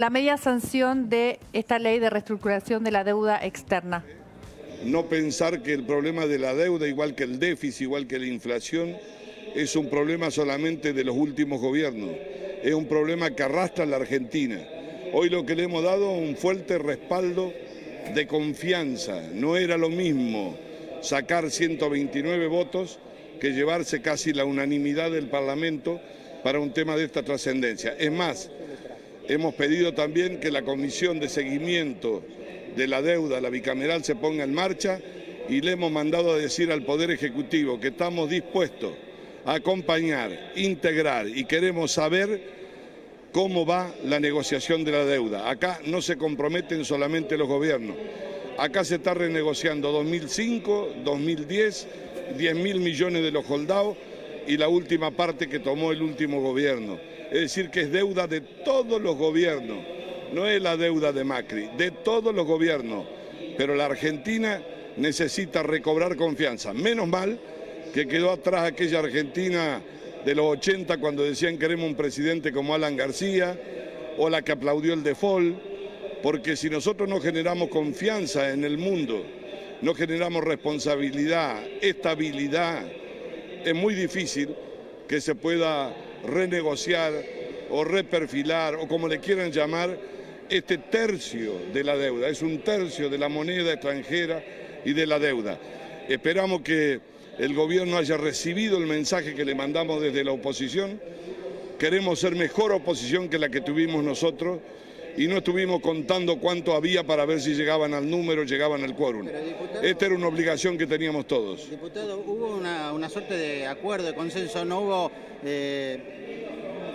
La media sanción de esta ley de reestructuración de la deuda externa. No pensar que el problema de la deuda, igual que el déficit, igual que la inflación, es un problema solamente de los últimos gobiernos. Es un problema que arrastra a la Argentina. Hoy lo que le hemos dado es un fuerte respaldo de confianza. No era lo mismo sacar 129 votos que llevarse casi la unanimidad del Parlamento para un tema de esta trascendencia. Es más, hemos pedido también que la comisión de seguimiento de la deuda, la bicameral, se ponga en marcha y le hemos mandado a decir al Poder Ejecutivo que estamos dispuestos a acompañar, integrar y queremos saber cómo va la negociación de la deuda. Acá no se comprometen solamente los gobiernos. Acá se está renegociando 2005, 2010, 10.000 millones de los holdados y la última parte que tomó el último gobierno. Es decir, que es deuda de todos los gobiernos, no es la deuda de Macri, de todos los gobiernos. Pero la Argentina necesita recobrar confianza. Menos mal que quedó atrás aquella Argentina de los 80 cuando decían queremos un presidente como Alan García, o la que aplaudió el default, porque si nosotros no generamos confianza en el mundo, no generamos responsabilidad, estabilidad, es muy difícil que se pueda renegociar o reperfilar, o como le quieran llamar, este tercio de la deuda. Es un tercio de la moneda extranjera y de la deuda. Esperamos que el gobierno haya recibido el mensaje que le mandamos desde la oposición. Queremos ser mejor oposición que la que tuvimos nosotros y no estuvimos contando cuánto había para ver si llegaban al número, llegaban al quórum. Esta era una obligación que teníamos todos. Diputado, hubo una suerte de acuerdo, de consenso, no hubo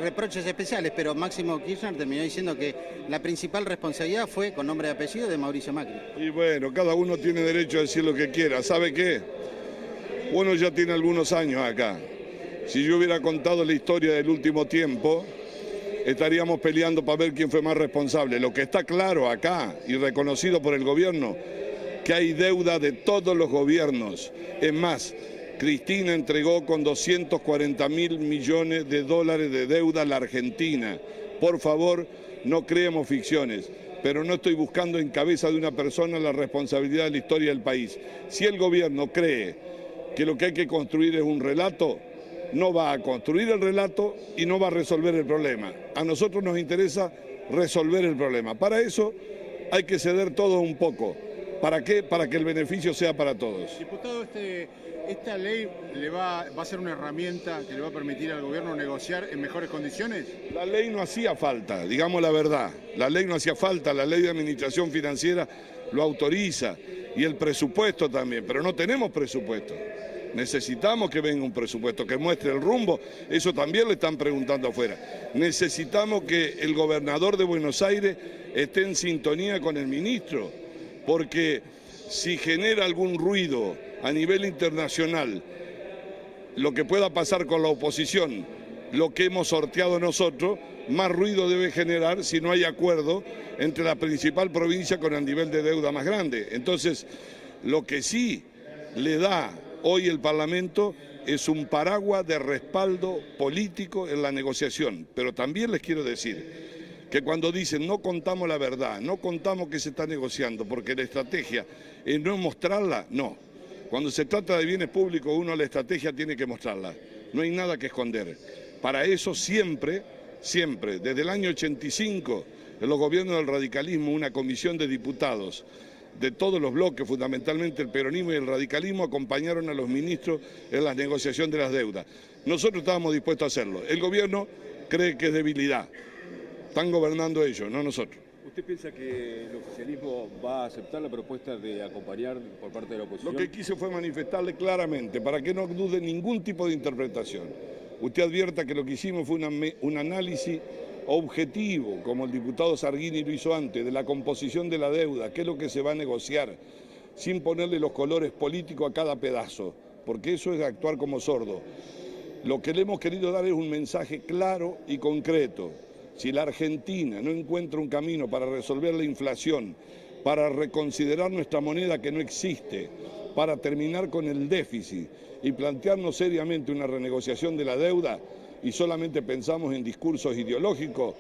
reproches especiales, pero Máximo Kirchner terminó diciendo que la principal responsabilidad fue, con nombre y apellido, de Mauricio Macri. Y bueno, cada uno tiene derecho a decir lo que quiera. ¿Sabe qué? Uno ya tiene algunos años acá. Si yo hubiera contado la historia del último tiempo, estaríamos peleando para ver quién fue más responsable. Lo que está claro acá y reconocido por el gobierno, que hay deuda de todos los gobiernos. Es más, Cristina entregó con 240.000 millones de dólares de deuda a la Argentina. Por favor, no creemos ficciones, pero no estoy buscando en cabeza de una persona la responsabilidad de la historia del país. Si el gobierno cree que lo que hay que construir es un relato, no va a construir el relato y no va a resolver el problema. A nosotros nos interesa resolver el problema. Para eso hay que ceder todo un poco. ¿Para qué? Para que el beneficio sea para todos. Diputado, ¿esta ley va a ser una herramienta que le va a permitir al gobierno negociar en mejores condiciones? La ley no hacía falta, digamos la verdad. La ley no hacía falta, la ley de administración financiera lo autoriza y el presupuesto también, pero no tenemos presupuesto. Necesitamos que venga un presupuesto que muestre el rumbo, eso también le están preguntando afuera. Necesitamos que el gobernador de Buenos Aires esté en sintonía con el ministro, porque si genera algún ruido a nivel internacional, lo que pueda pasar con la oposición, lo que hemos sorteado nosotros, más ruido debe generar si no hay acuerdo entre la principal provincia con el nivel de deuda más grande. Entonces, lo que sí le da hoy el Parlamento es un paraguas de respaldo político en la negociación, pero también les quiero decir que cuando dicen no contamos la verdad, no contamos que se está negociando, porque la estrategia es no mostrarla, no. Cuando se trata de bienes públicos, uno la estrategia tiene que mostrarla, no hay nada que esconder. Para eso siempre, desde el año 85, en los gobiernos del radicalismo, una comisión de diputados de todos los bloques, fundamentalmente el peronismo y el radicalismo, acompañaron a los ministros en la negociación de las deudas. Nosotros estábamos dispuestos a hacerlo. El gobierno cree que es debilidad. Están gobernando ellos, no nosotros. ¿Usted piensa que el oficialismo va a aceptar la propuesta de acompañar por parte de la oposición? Lo que quise fue manifestarle claramente, para que no dude ningún tipo de interpretación. Usted advierta que lo que hicimos fue un análisis objetivo, como el diputado Sargini lo hizo antes, de la composición de la deuda, qué es lo que se va a negociar, sin ponerle los colores políticos a cada pedazo, porque eso es actuar como sordo. Lo que le hemos querido dar es un mensaje claro y concreto. Si la Argentina no encuentra un camino para resolver la inflación, para reconsiderar nuestra moneda que no existe, para terminar con el déficit y plantearnos seriamente una renegociación de la deuda, y solamente pensamos en discursos ideológicos,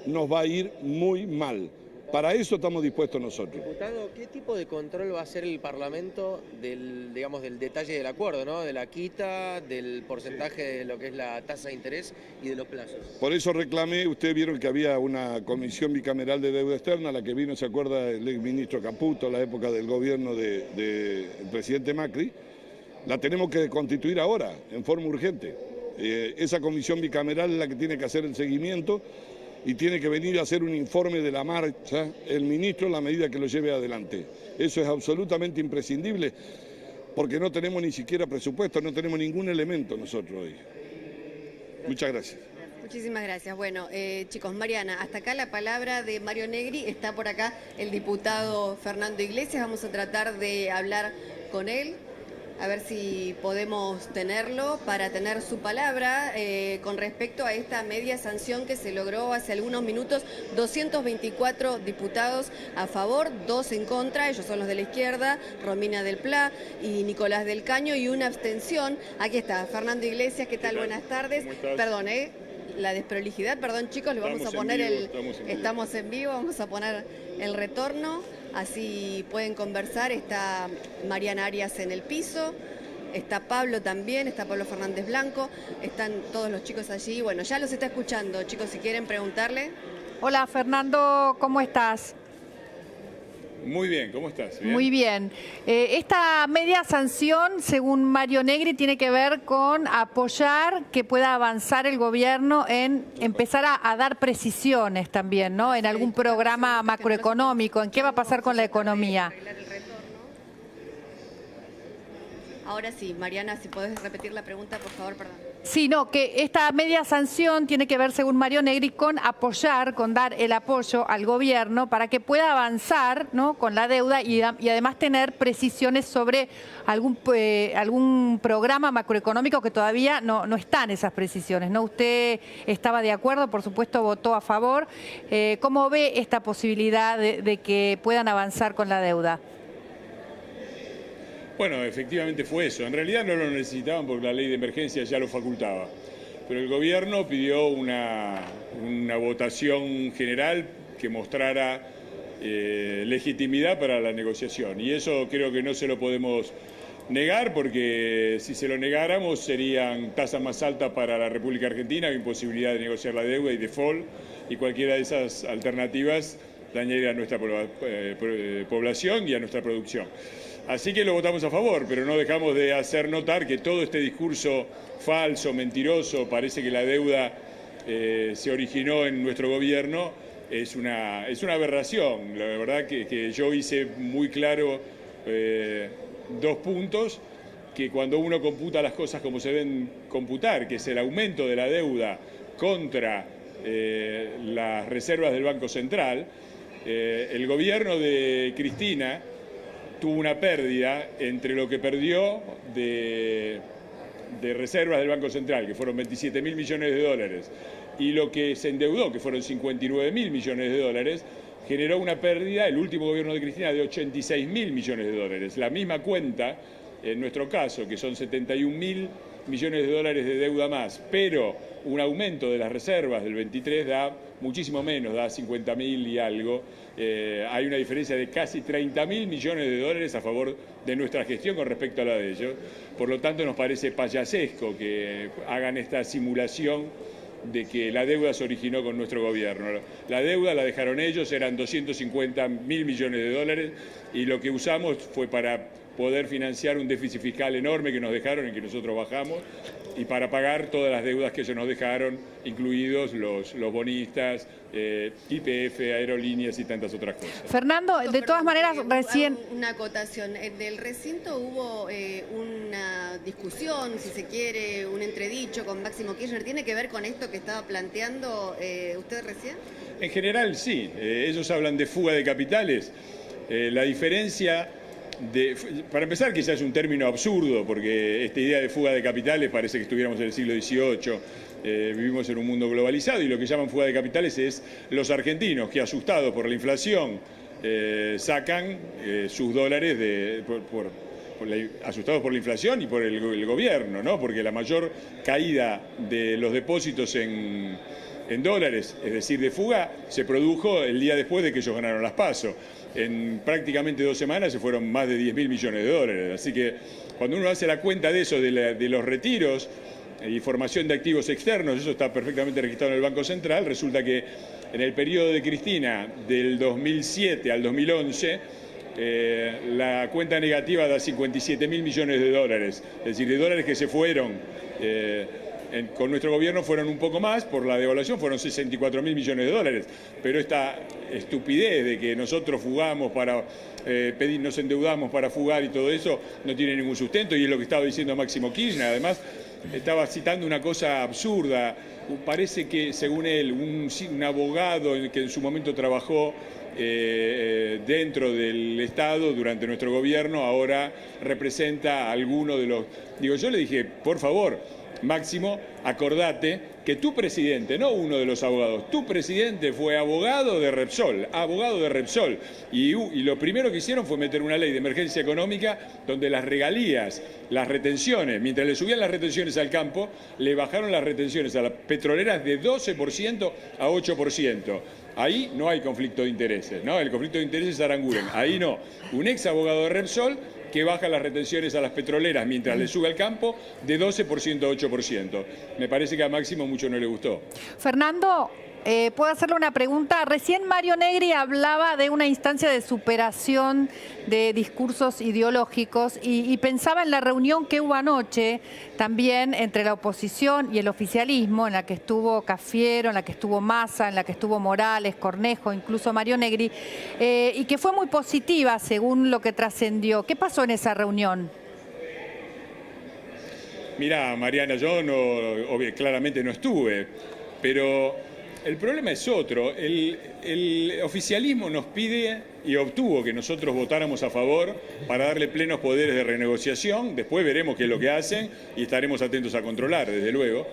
nos va a ir muy mal. Para eso estamos dispuestos nosotros. Diputado, ¿qué tipo de control va a hacer el Parlamento del detalle del acuerdo, ¿no? De la quita, del porcentaje de lo que es la tasa de interés y de los plazos? Por eso reclamé, ustedes vieron que había una comisión bicameral de deuda externa, la que vino, se acuerda, el exministro Caputo, a la época del gobierno del presidente Macri. La tenemos que constituir ahora, en forma urgente. Esa comisión bicameral es la que tiene que hacer el seguimiento y tiene que venir a hacer un informe de la marcha el ministro en la medida que lo lleve adelante. Eso es absolutamente imprescindible porque no tenemos ni siquiera presupuesto, no tenemos ningún elemento nosotros hoy. Muchas gracias. Muchísimas gracias. Bueno, chicos, Mariana, hasta acá la palabra de Mario Negri. Está por acá el diputado Fernando Iglesias. Vamos a tratar de hablar con él, a ver si podemos tenerlo para tener su palabra con respecto a esta media sanción que se logró hace algunos minutos. 224 diputados a favor, 2 en contra, ellos son los de la izquierda, Romina del Pla y Nicolás del Caño, y una abstención. Aquí está, Fernando Iglesias, ¿qué tal? Buenas tardes. Perdón, la desprolijidad, perdón chicos, le vamos a poner estamos en vivo, vamos a poner el retorno. Así pueden conversar. Está Mariana Arias en el piso, está Pablo también, está Pablo Fernández Blanco, están todos los chicos allí. Bueno, ya los está escuchando, chicos, si quieren preguntarle. Hola Fernando, ¿cómo estás? Muy bien, ¿cómo estás? ¿Bien? Muy bien. Esta media sanción, según Mario Negri, tiene que ver con apoyar que pueda avanzar el gobierno en empezar a dar precisiones también, ¿no? En algún programa macroeconómico. ¿En qué va a pasar con la economía? Ahora sí, Mariana, si podés repetir la pregunta, por favor, perdón. Sí, no, que esta media sanción tiene que ver, según Mario Negri, con apoyar, con dar el apoyo al gobierno para que pueda avanzar, ¿no?, con la deuda y además tener precisiones sobre algún programa macroeconómico que todavía no están esas precisiones, ¿no? Usted estaba de acuerdo, por supuesto votó a favor. ¿Cómo ve esta posibilidad de que puedan avanzar con la deuda? Bueno, efectivamente fue eso. En realidad no lo necesitaban porque la ley de emergencia ya lo facultaba. Pero el gobierno pidió una votación general que mostrara legitimidad para la negociación. Y eso creo que no se lo podemos negar porque si se lo negáramos serían tasas más altas para la República Argentina, imposibilidad de negociar la deuda y default, y cualquiera de esas alternativas dañaría a nuestra población y a nuestra producción. Así que lo votamos a favor, pero no dejamos de hacer notar que todo este discurso falso, mentiroso, parece que la deuda se originó en nuestro gobierno, es una aberración. La verdad que yo hice muy claro 2 puntos, que cuando uno computa las cosas como se deben computar, que es el aumento de la deuda contra las reservas del Banco Central, el gobierno de Cristina tuvo una pérdida entre lo que perdió de reservas del Banco Central, que fueron 27.000 millones de dólares, y lo que se endeudó, que fueron 59.000 millones de dólares, generó una pérdida, el último gobierno de Cristina, de 86.000 millones de dólares. La misma cuenta, en nuestro caso, que son 71.000 millones de dólares de deuda más, pero un aumento de las reservas del 23 da muchísimo menos, da 50.000 y algo. Hay una diferencia de casi 30.000 millones de dólares a favor de nuestra gestión con respecto a la de ellos. Por lo tanto, nos parece payasesco que hagan esta simulación de que la deuda se originó con nuestro gobierno. La deuda la dejaron ellos, eran 250.000 millones de dólares, y lo que usamos fue para poder financiar un déficit fiscal enorme que nos dejaron y que nosotros bajamos, y para pagar todas las deudas que ellos nos dejaron, incluidos los bonistas, YPF, aerolíneas y tantas otras cosas. Fernando, de todas maneras, recién... Una acotación. Del recinto hubo una discusión, si se quiere, un entredicho con Máximo Kirchner. ¿Tiene que ver con esto que estaba planteando usted recién? En general, sí. Ellos hablan de fuga de capitales. La diferencia... para empezar, que ya es un término absurdo, porque esta idea de fuga de capitales parece que estuviéramos en el siglo XVIII, vivimos en un mundo globalizado, y lo que llaman fuga de capitales es los argentinos que, asustados por la inflación, sacan sus dólares asustados por la inflación y por el gobierno, ¿no? Porque la mayor caída de los depósitos en en dólares, es decir, de fuga, se produjo el día después de que ellos ganaron las PASO. En prácticamente 2 semanas se fueron más de 10.000 millones de dólares. Así que cuando uno hace la cuenta de eso, de los retiros y formación de activos externos, eso está perfectamente registrado en el Banco Central, resulta que en el periodo de Cristina, del 2007 al 2011, la cuenta negativa da 57.000 millones de dólares, es decir, de dólares que se fueron. Con nuestro gobierno fueron un poco más, por la devaluación fueron 64.000 millones de dólares, pero esta estupidez de que nosotros fugamos para nos endeudamos para fugar y todo eso no tiene ningún sustento, y es lo que estaba diciendo Máximo Kirchner. Además, estaba citando una cosa absurda. Parece que, según él, un abogado que en su momento trabajó dentro del Estado durante nuestro gobierno ahora representa a alguno de los... Digo, yo le dije, por favor, Máximo, acordate que tu presidente, no uno de los abogados, tu presidente fue abogado de Repsol, y lo primero que hicieron fue meter una ley de emergencia económica donde las regalías, las retenciones, mientras le subían las retenciones al campo, le bajaron las retenciones a las petroleras de 12% a 8%. Ahí no hay conflicto de intereses, ¿no? El conflicto de intereses es Aranguren, ahí no. Un ex abogado de Repsol que baja las retenciones a las petroleras mientras le sube al campo de 12% a 8%. Me parece que a Máximo mucho no le gustó. Fernando, ¿puedo hacerle una pregunta? Recién Mario Negri hablaba de una instancia de superación de discursos ideológicos y pensaba en la reunión que hubo anoche también entre la oposición y el oficialismo, en la que estuvo Cafiero, en la que estuvo Massa, en la que estuvo Morales, Cornejo, incluso Mario Negri, y que fue muy positiva según lo que trascendió. ¿Qué pasó en esa reunión? Mirá, Mariana, yo claramente no estuve, pero el problema es otro. El oficialismo nos pide y obtuvo que nosotros votáramos a favor para darle plenos poderes de renegociación. Después veremos qué es lo que hacen y estaremos atentos a controlar, desde luego.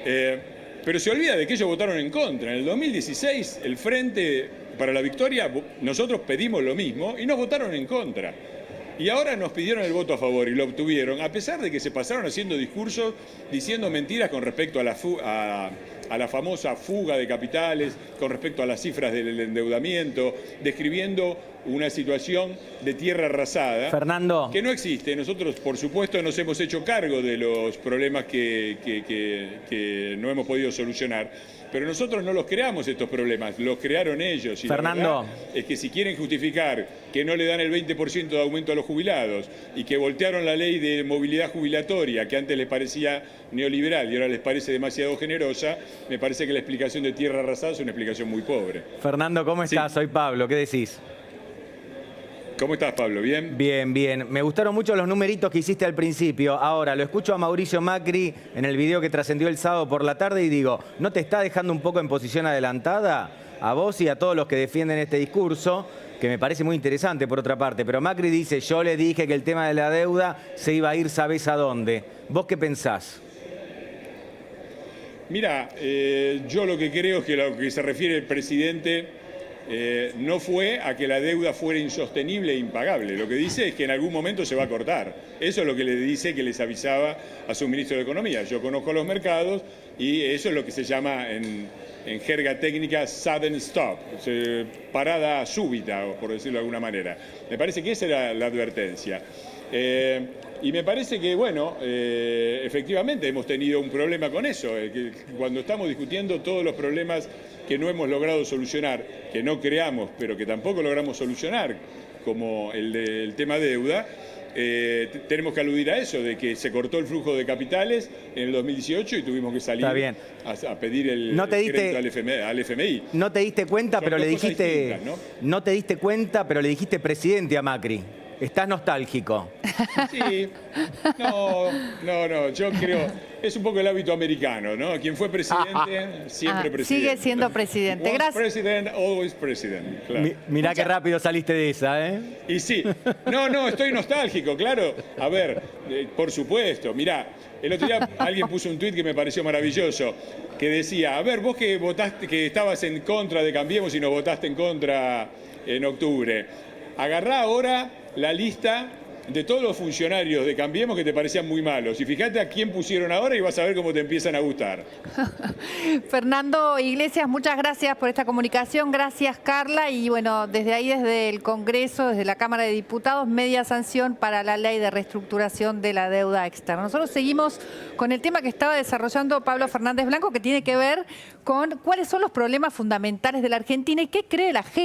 Pero se olvida de que ellos votaron en contra. En el 2016, el Frente para la Victoria, nosotros pedimos lo mismo y nos votaron en contra. Y ahora nos pidieron el voto a favor y lo obtuvieron, a pesar de que se pasaron haciendo discursos diciendo mentiras con respecto a la famosa fuga de capitales, con respecto a las cifras del endeudamiento, describiendo una situación de tierra arrasada, Fernando, que no existe. Nosotros, por supuesto, nos hemos hecho cargo de los problemas que no hemos podido solucionar, pero nosotros no los creamos estos problemas, los crearon ellos. Y Fernando, la verdad es que si quieren justificar que no le dan el 20% de aumento a los jubilados y que voltearon la ley de movilidad jubilatoria, que antes les parecía neoliberal y ahora les parece demasiado generosa, me parece que la explicación de tierra arrasada es una explicación muy pobre. Fernando, ¿cómo estás? Sí. Soy Pablo, ¿qué decís? ¿Cómo estás, Pablo? ¿Bien? Bien, bien. Me gustaron mucho los numeritos que hiciste al principio. Ahora, lo escucho a Mauricio Macri en el video que trascendió el sábado por la tarde y digo, ¿no te está dejando un poco en posición adelantada a vos y a todos los que defienden este discurso? Que me parece muy interesante por otra parte. Pero Macri dice, yo le dije que el tema de la deuda se iba a ir, ¿sabés a dónde? ¿Vos qué pensás? Mira, yo lo que creo es que lo que se refiere el presidente no fue a que la deuda fuera insostenible e impagable. Lo que dice es que en algún momento se va a cortar. Eso es lo que le dice, que les avisaba a su ministro de Economía. Yo conozco los mercados y eso es lo que se llama en jerga técnica sudden stop, parada súbita, por decirlo de alguna manera. Me parece que esa era la advertencia. Y me parece que, bueno, efectivamente hemos tenido un problema con eso, que cuando estamos discutiendo todos los problemas que no hemos logrado solucionar, que no creamos, pero que tampoco logramos solucionar, como el del tema deuda, tenemos que aludir a eso, de que se cortó el flujo de capitales en el 2018 y tuvimos que salir a pedir el crédito al FMI. No te diste cuenta, pero le dijiste, ¿no? No te diste cuenta, pero le dijiste presidente a Macri. Estás nostálgico. Sí, no, yo creo, es un poco el hábito americano, ¿no? Quien fue presidente, siempre presidente. Sigue siendo presidente. Once Gracias. president, always president. Claro. Mirá qué rápido saliste de esa, ¿eh? Y sí, no, estoy nostálgico, claro. A ver, por supuesto, mirá, el otro día alguien puso un tuit que me pareció maravilloso, que decía, a ver, vos que votaste, que estabas en contra de Cambiemos y nos votaste en contra en octubre, agarrá ahora la lista de todos los funcionarios de Cambiemos que te parecían muy malos. Y fíjate a quién pusieron ahora y vas a ver cómo te empiezan a gustar. Fernando Iglesias, muchas gracias por esta comunicación. Gracias, Carla. Y bueno, desde ahí, desde el Congreso, desde la Cámara de Diputados, media sanción para la ley de reestructuración de la deuda externa. Nosotros seguimos con el tema que estaba desarrollando Pablo Fernández Blanco, que tiene que ver con cuáles son los problemas fundamentales de la Argentina y qué cree la gente.